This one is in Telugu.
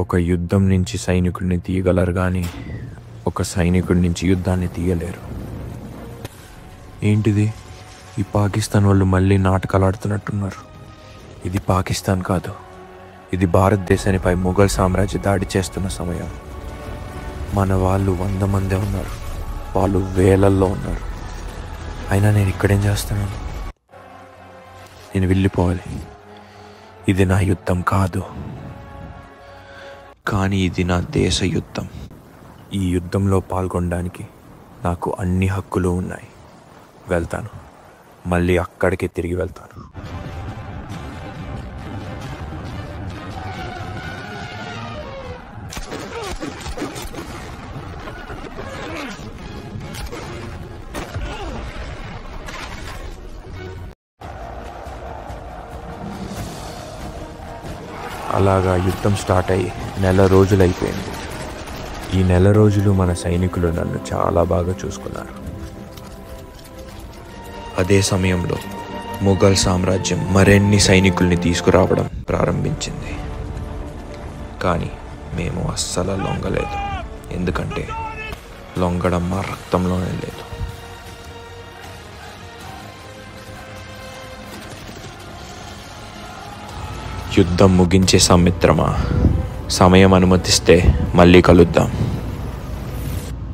ఒక యుద్ధం నుంచి సైనికుడిని తీయగలరు కానీ ఒక సైనికుడి నుంచి యుద్ధాన్ని తీయలేరు. ఏంటిది? ఈ పాకిస్తాన్ వాళ్ళు మళ్ళీ నాటకాలు ఆడుతున్నట్టున్నారు. ఇది పాకిస్తాన్ కాదు, ఇది భారతదేశానిపై మొఘల్ సామ్రాజ్య దాడి చేస్తున్న సమయం. మన వాళ్ళు 100 మందే ఉన్నారు, వాళ్ళు వేలల్లో ఉన్నారు. అయినా నేను ఇక్కడేం చేస్తున్నాను? నేను వెళ్ళిపోవాలి. ఇది నా యుద్ధం కాదు, కానీ ఇది నా దేశ యుద్ధం. ఈ యుద్ధంలో పాల్గొనడానికి నాకు అన్ని హక్కులు ఉన్నాయి. వెళ్తాను, మళ్ళీ అక్కడికే తిరిగి వెళ్తాను. అలాగా యుద్ధం స్టార్ట్ అయ్యి 1 రోజులు అయిపోయింది. ఈ 1 రోజులు మన సైనికులు నన్ను చాలా బాగా చూసుకున్నారు. అదే సమయంలో మొఘల్ సామ్రాజ్యం మరిన్ని సైనికుల్ని తీసుకురావడం ప్రారంభించింది. కానీ మేము అస్సలు లొంగలేదు, ఎందుకంటే లొంగడం మా రక్తంలోనే లేదు. యుద్ధం ముగించే మిత్రమా, సమయం అనుమతిస్తే మళ్ళీ కలుద్దాం.